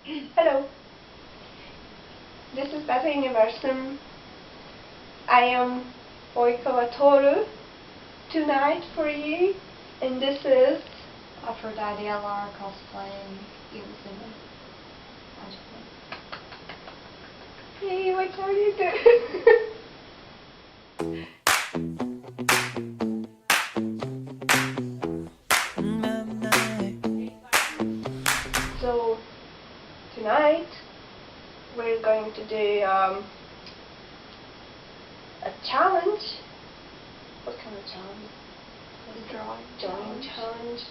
Hello, this is Beta Universum. I am Oikawa Toru tonight for you, and this is Aphrodite Alara cosplaying Iwazuma. Hey, what are you doing? So tonight we're going to do a challenge. What kind of challenge? The drawing Challenge.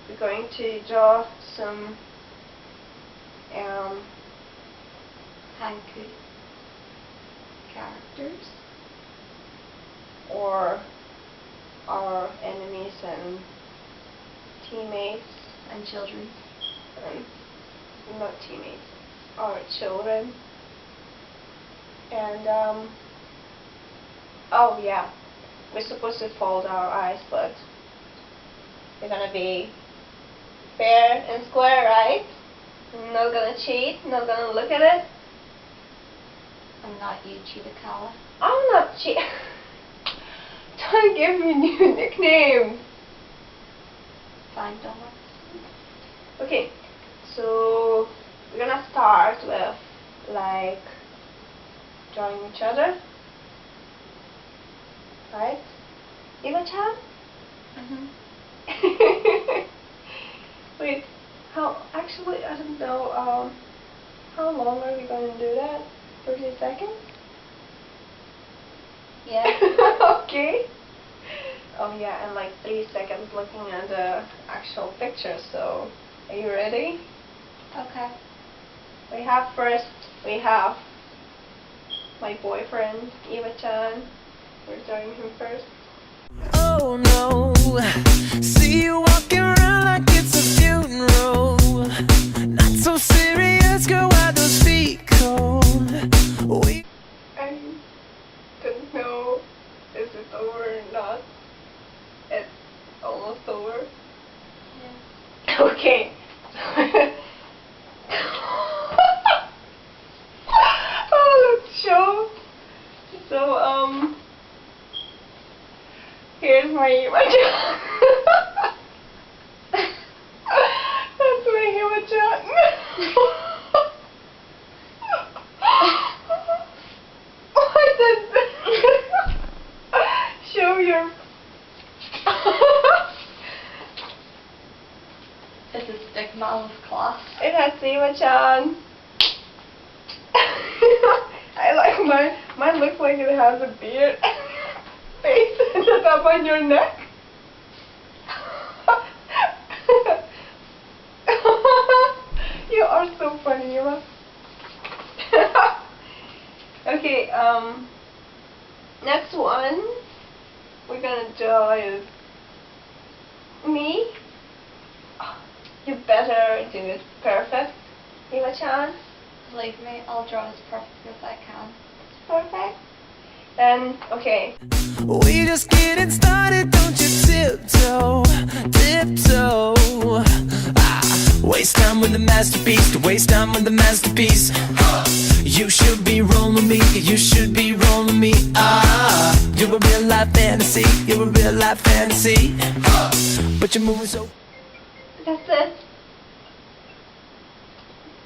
We're going to draw some haiku characters. or our enemies and teammates And children. and not teammates, our children. And oh yeah, we're supposed to fold our eyes, but we're gonna be fair and square, right? Not gonna cheat, not gonna look at it. I'm not you, Chidakawa. I'm not cheat. Don't give me new nicknames. Fine, Donna. Okay, so we're gonna start with like drawing each other, right? Eva-chan? Wait, actually I don't know, how long are we gonna do that? 30 seconds? Yeah. Okay. Oh yeah, and like 3 seconds looking at the actual picture, so are you ready? Okay. We have my boyfriend, Eva-chan. We're drawing him first. Oh no, see you walking around like it's a funeral. Not so serious, girl, why those feet cold? I don't know is it over or not. It's almost over. Yeah. Okay. Oh, let's show. So, here's my Eva-chan. That's my Eva-chan. What is this? Show your... It's a stigma of class. It has Eva-chan. I like mine looks like it has a beard. Face ended up on your neck. You are so funny, Eva. Okay, next one we're gonna draw is me. You better do it perfect, Eva-chan. Believe me, I'll draw as perfect as I can. Perfect. Then, okay. We just getting started, don't you tiptoe, tiptoe. Waste time with the masterpiece, to waste time with the masterpiece. You should be rolling me, you should be rolling me. You're a real life fantasy, you're a real life fantasy. But you're moving so. That's it.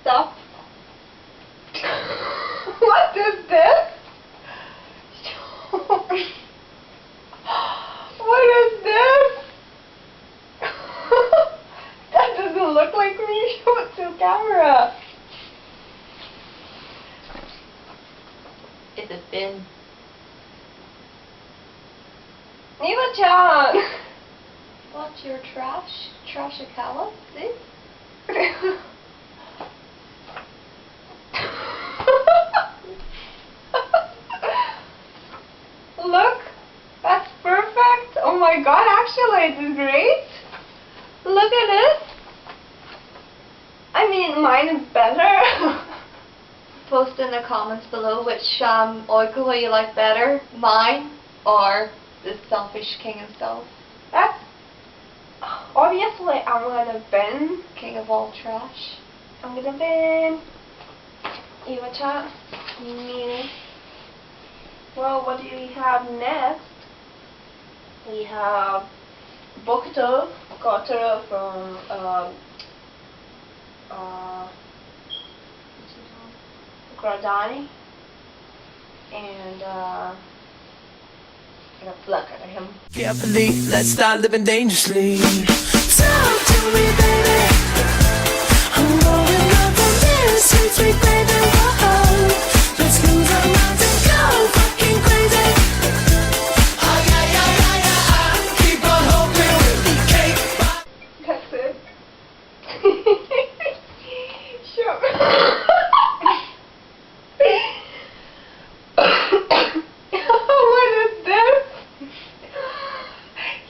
Stop. What is this? What is this? That doesn't look like me. Show it to the camera. It's a bin. Eva-chan. What's your trash? Trashakawa? See? Look, that's perfect. Oh my god, actually it is great. Look at it. I mean, mine is better. Post in the comments below which Oikawa you like better, mine or the selfish king himself. That's obviously I'm gonna Ben. King of all trash. I'm gonna win. Iwa-chan. Me. Well, what do we have next? We have Bokuto Kotaro from Gradani, and I'm gonna pluck at him. Carefully, let's start living dangerously. Talk to me, baby. I'm going up on this sweet, sweet baby. Whoa. Let's lose our minds and go fucking crazy. Oh yeah, yeah, yeah, yeah. Keep on hoping we'll be cake. That's it. Sure. What is this?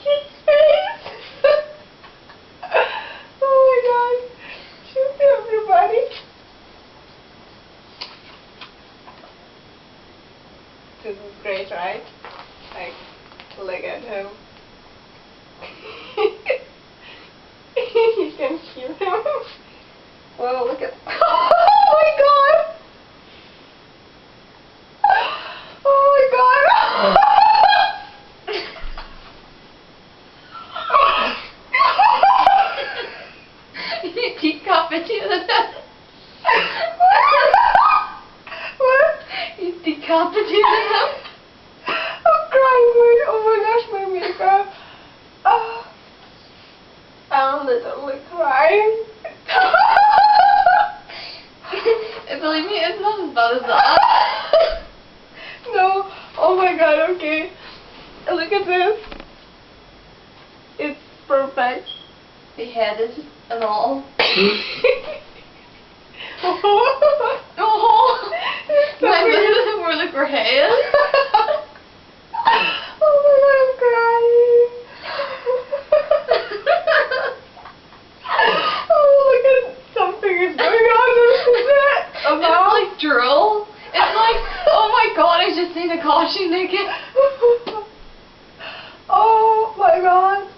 His face. Oh my god. Shoot everybody. This is great, right? Like, look at him. You can hear him. Well, look at. Oh my god! Oh my god! You decapitated him. What? You decapitated him. I'm crying, wait. Oh my gosh, my makeup. I'm literally crying. Believe me, it's not as bad as that. No. Oh my god, okay. Look at this. It's perfect. Beheaded and all. Oh. My lips were like her head. Oh my god, I'm crying. Oh, look at something is going on. This is it. It's like drool. It's like, oh my god, I just seen a Akashi naked. Oh my god.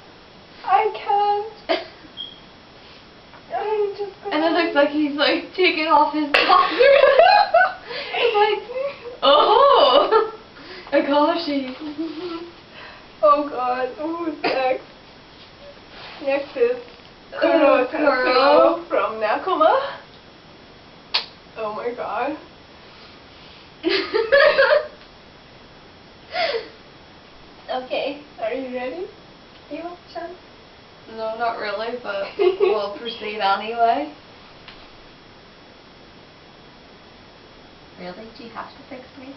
I can't. I'm just And it looks like he's like taking off his boxers. It's like, oh, Akashi. Oh god. Who's next? Next is Kuro Kuro. from Nakoma. Oh my god. Okay, are you ready? Iwa-chan? No, not really, but we'll proceed anyway. Really? Do you have to fix me?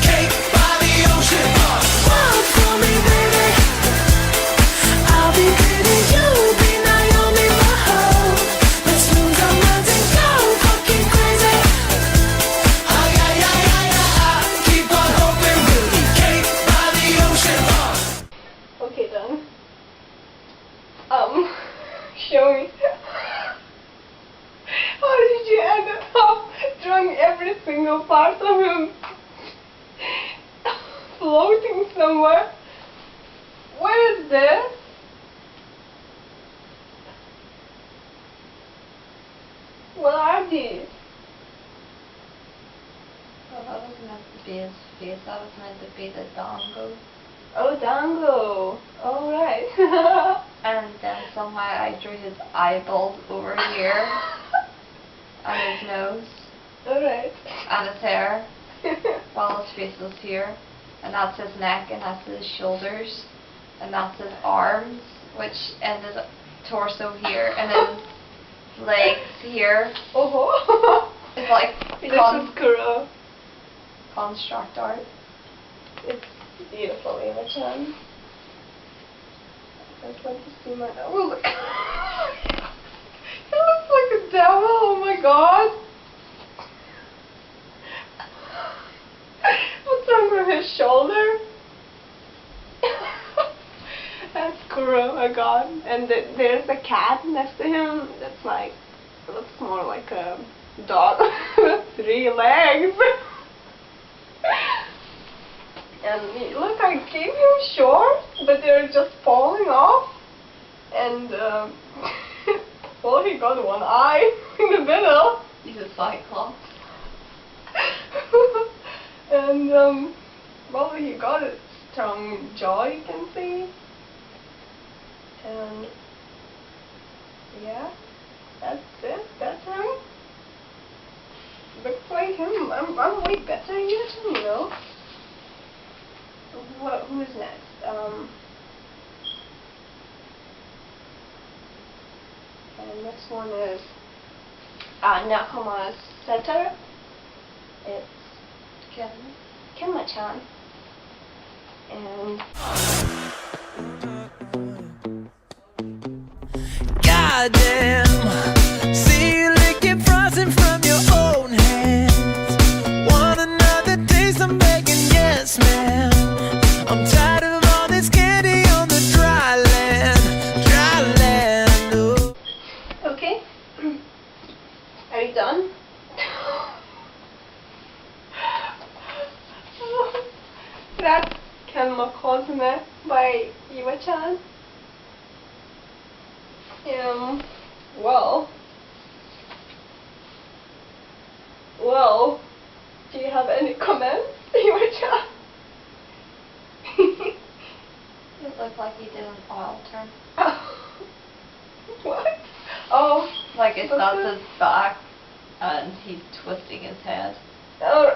Cake by the ocean. Walk for me, baby. I'll be pretty, you'll be Naomi. Whoa. Let's lose our minds and go fucking crazy. Oh yeah, yeah, yeah, yeah. Keep on hoping we'll be cake by the ocean. Okay, done. Show me. How did you end up drawing every single part of him floating somewhere? What is this? What are these? Well, that was meant to be his face. That was meant to be the dango. Oh, dango. All right. And then somehow I drew his eyeballs over here, and his nose, All right. and his hair, while his face was here. And that's his neck, and that's his shoulders, and that's his arms, which ended torso here, and then legs here. Oh. It's like This is Kuro. construct art. It's beautiful, Iwa-chan. I just want to see my nose. Oh, look. He looks like a devil. Oh my god. What's wrong with his shoulder? That's Kuro, oh god. And there's a cat next to him that's like, looks more like a dog with 3 legs. And look, I gave him shorts, but they're just falling off. And Well, he got one eye in the middle. He's a cyclops. And well, he got a strong jaw, you can see. And yeah, that's it. That's him. Looks like him. I'm way better yet, you know. Who's next? And next one is Nakoma's center. It's Kenma-chan. And Goddamn, see you licking frosting from your own hands. Want another taste? I'm begging, yes, ma'am. I'm tired of all this candy on the dry land, oh. okay. Are you done? That's Kenma Cosme by Iwa-chan. Well, do you have any comments, Iwa-chan? It looked like he did an oil turn. What? Oh, Like it's What's not that? his back and he's twisting his head. oh,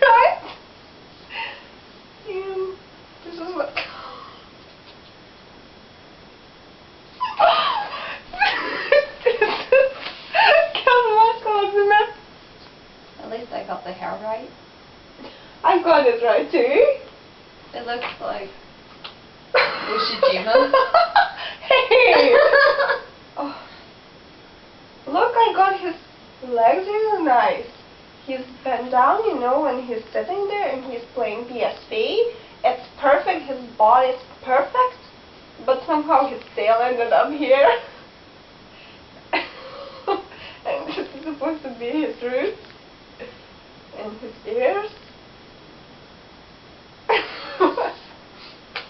right. This is what. Kenma Cosme. At least I got the hair right. I got it right too. It looks like Ushijima. Hey! Oh. Look, I got his legs really nice. He's bent down, you know, when he's sitting there and he's playing PSP. It's perfect, his body's perfect, but somehow his tail ended up here. And this is supposed to be his roots and his ears.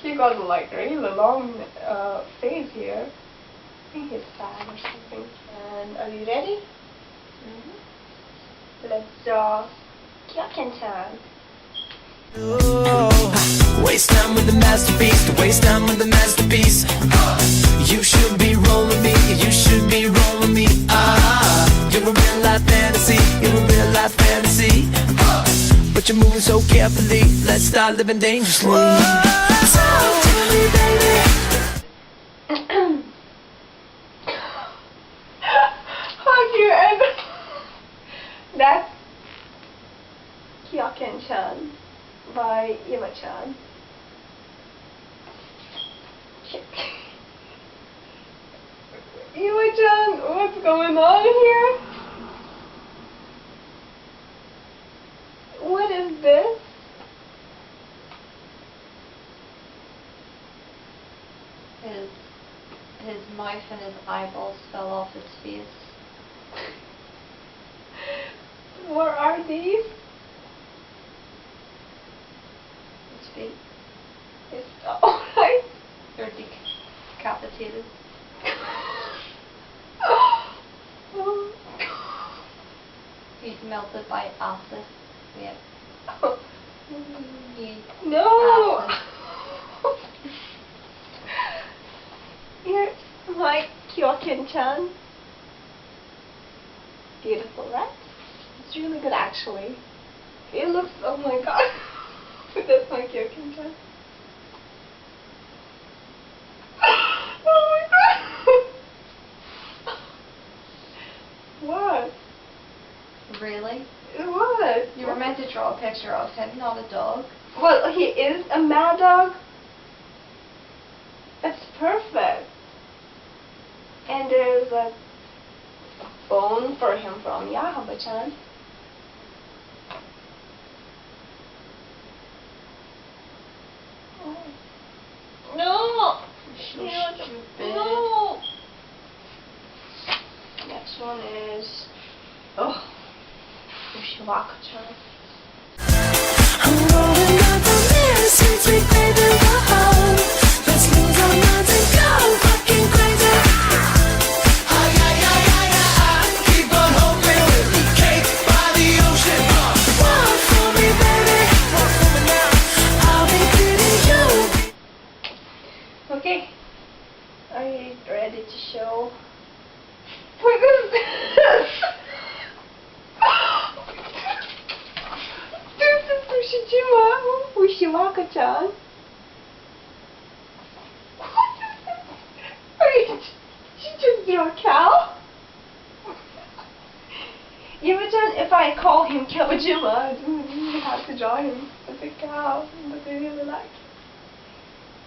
He got like really long face here. I think he's sad or something. And are you ready? Let's draw Kyoken-chan. Oh, waste time with the masterpiece, to waste time with the masterpiece. You should be rolling me, you should be rolling me. You're a real life fantasy, you're a real life fantasy. But you're moving so carefully, let's start living dangerously. Talk to me, baby. How do you end? That's Kyoken-chan by Iwa-chan. Iwa-chan, what's going on here? What is this? His mouth and his eyeballs fell off his face. What are these? His feet. It's alright. They're decapitated. He's melted by acid. Yeah. No! Acid. Here's my Kyoken-chan. Beautiful, right? It's really good actually. It looks, oh my god. That's my Kyoken-chan. Oh my god. What? Really? What? You were meant to draw a picture of him, not a dog. Well, he is a mad dog. It's perfect. And there's a bone for him from Yahaba-chan. Oh. No! So Yeah, stupid. No! Next one is Ushiwaka-chan. I'm rolling up the mirror, sweet, sweet baby, whoa. Let's lose our minds and go fucking crazy. Ay, ay, ay. your cow? Imogen, if I call him Kawajima, I don't really have to draw him as a cow, but I really like it.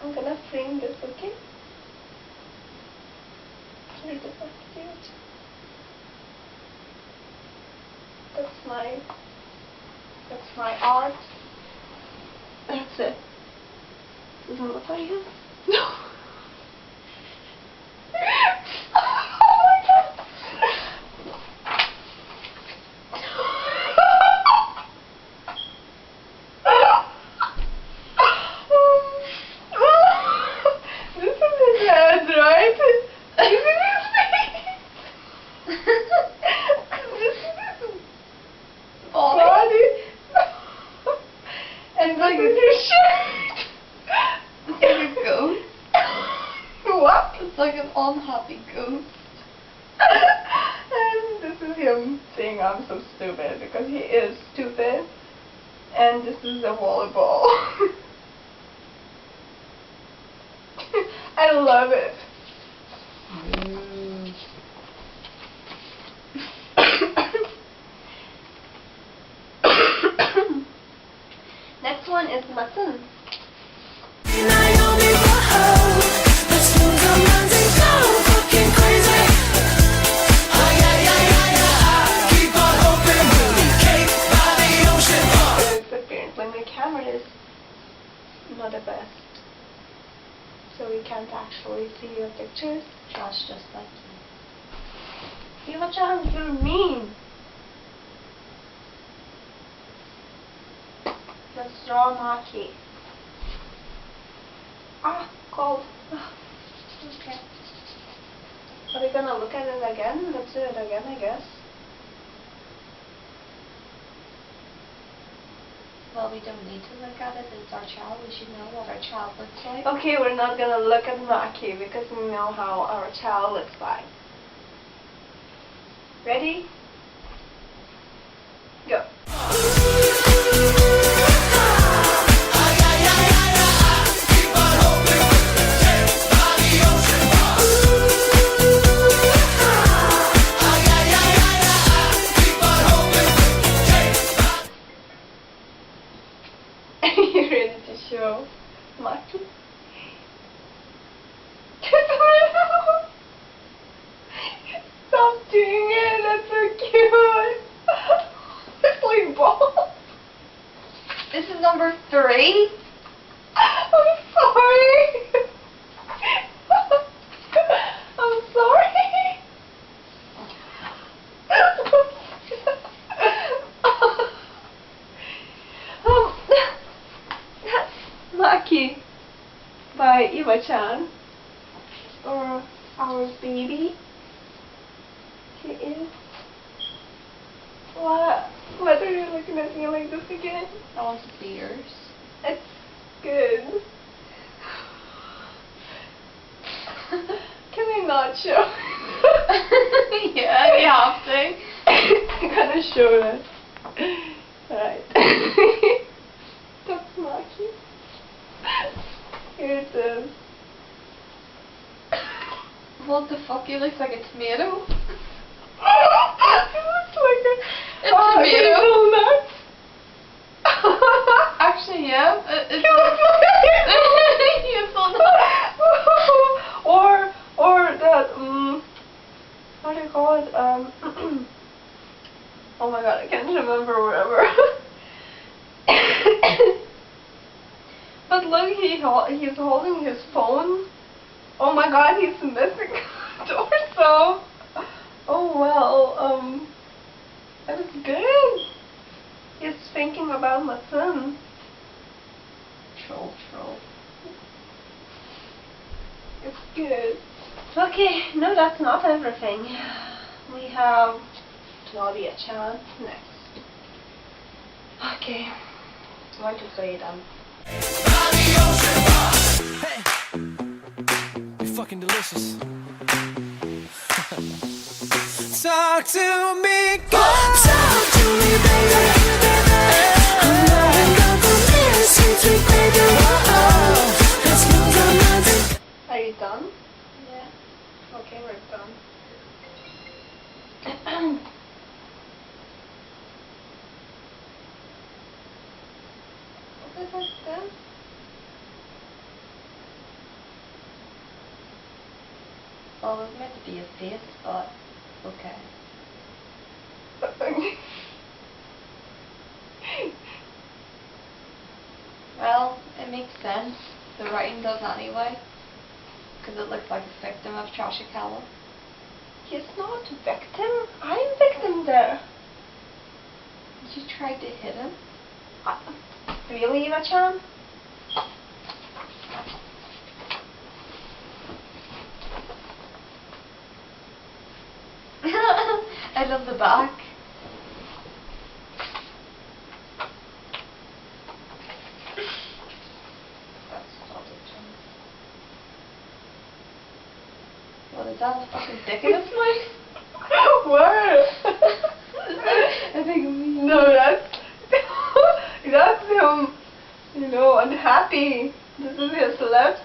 I'm gonna frame this, okay? Look at that cute. That's my art. That's it. Doesn't look like him? No. Oh my god. This is his head, right? This is his face. This is his body. And like his shirt. It's like a ghost. What? It's like an unhappy ghost. And this is him saying I'm so stupid because he is stupid. And this is a volleyball. I love it. Next one is Matsun. Naomi, whoa, let's lose our minds and go fucking crazy. Ay, ay, ay, ay, ay, keep on hoping we'll be caked by the ocean. Because apparently my camera is not the best. So we can't actually see your pictures. Josh just like you. Eva-chan, you're mean. Let's draw Maki. Ah, cold. Okay. Are we gonna look at it again? Let's do it again, I guess. Well, we don't need to look at it. It's our child. We should know what our child looks like. Okay, we're not gonna look at Maki because we know how our child looks like. Ready? Go. You ready to show Maki? Stop doing it, that's so cute. It's like balls. This is number 3. I'm sorry. I'm sorry. That's Maki by Eva-chan, or our baby. He is. What? Why are you looking at me like this again? I want to see yours. It's good. Can I not show? Yeah, you have to. I'm gonna show it. Alright. That's Maki. Here it is. What the fuck? He looks like a tomato. It looks like a tomato. hazelnut. Actually, yeah. It's He looks like or that what do you call it? Oh my god, I can't remember whatever. But look, he's holding his phone. Oh my god, he's missing torso. Oh well, that is good. He's thinking about my son. troll. It's good. Okay, no, that's not everything. We have Claudia-chan next. Okay, I want to say them. Hey, you're fucking delicious. Talk to me, girl. Talk to me, baby. I'm knowing that the sweet, sweet baby. Let's move on. Are you done? Yeah. Okay, we're done. done. What is this? Well, it was meant to be a face, but okay. Well, it makes sense. The writing does anyway. Because it looks like a victim of Trashicala. He's not victim. I'm victim there. You tried to hit him? Really, Eva-chan? I love the back. What is that? A fucking dick in his mouth? Where? I think No, that's him. You know, unhappy. This is his lips.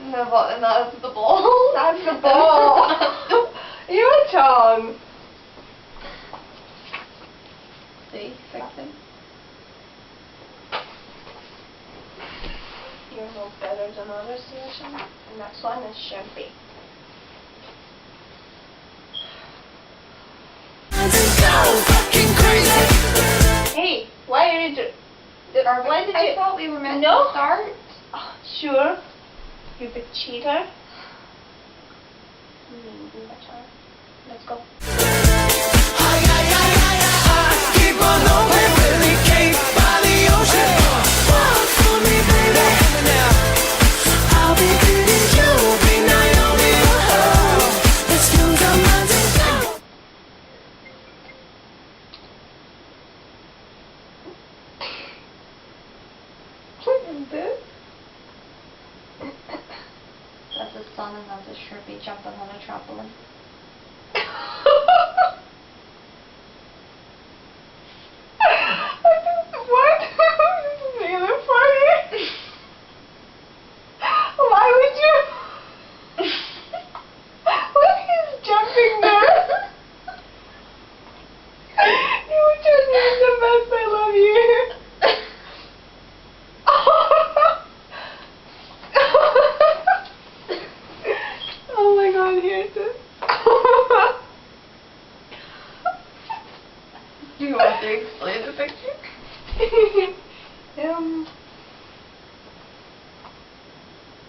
no, but and that's the ball. That's the ball. Eva-chan. See, victim. You're no better than others, Eva-chan. And next one is Shrimpy. Fucking crazy. Hey, why did you? Why did I you? thought we were meant No. to start. Oh, sure. You big cheater. Eva-chan. Let's go. Keep on going, really came by the ocean. Walk for me, baby. I'll be Diddy, you'll be Naomi. Oh, let's lose our minds and go. What is this? That's a sun and that's a Shrimpy jumping on a trampoline. What? This is really funny. Why would you? Look, he's jumping there. You just made the best. I love you. Oh my God! Here's this. Do you want to explain the picture?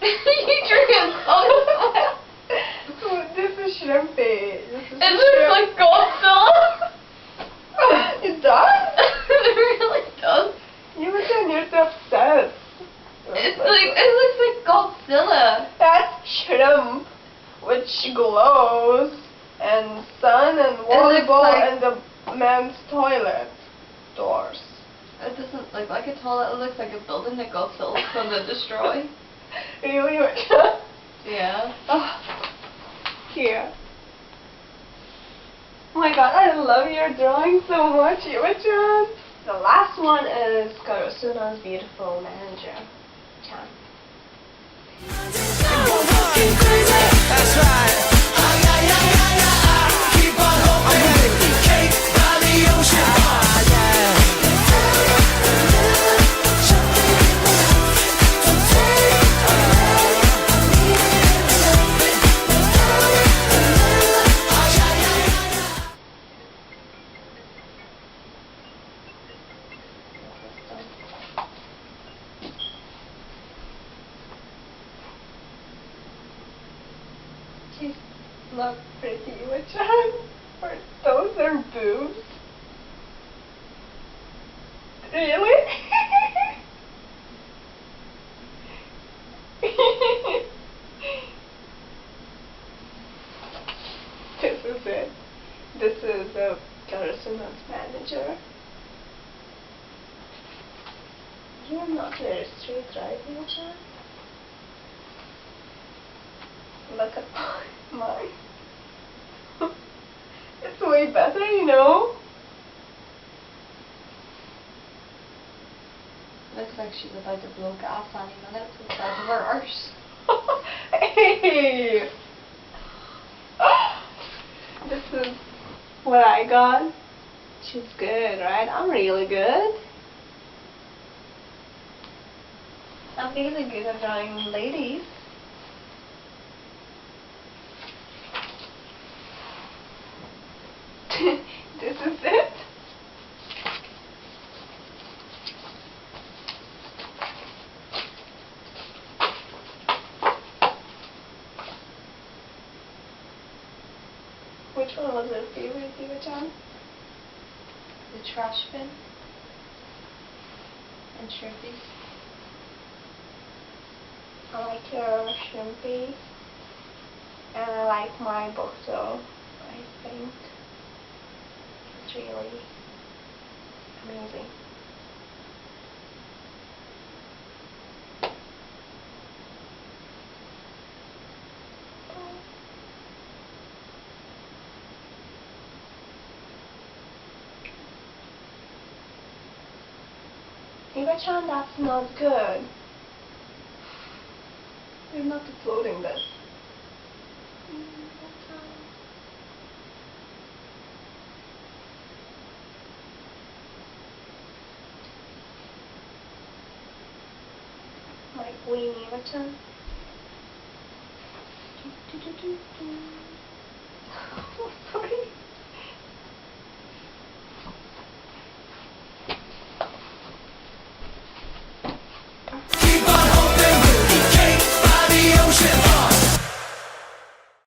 You drew him so well. This is Shrimpy. This is It looks like Godzilla. It does? It really does. You were you're so obsessed. It looks like Godzilla. That's shrimp, which glows, and sun and looks volleyball like- and the man's toilet doors. It doesn't look like a toilet. It looks like a building that Godzilla's gonna destroy. Really? Yeah. Oh, here. Oh my God, I love your drawing so much, Eva-chan. The last one is Karasuno's beautiful manager, Chan. Fucking crazy. That's right. Keep on hoping. Really came by the ocean. She's not pretty, Eva-chan. Or those are boobs. Really? This is it. This is Karasuno's manager. You're not very straight, right, Eva-chan? Look at mine. It's way better, you know? Looks like she's about to blow gas any minute inside of her arse. Hey! what I got? She's good, right? I'm really good. I'm really good at drawing ladies. This is it. Which one was your favorite, Eva-chan? The trash bin. And Shrimpy. I like your Shrimpy. And I like my Bokuto, I think. It's really amazing. Eva-chan, that's not good. You're not uploading this. My queen Eva-chan.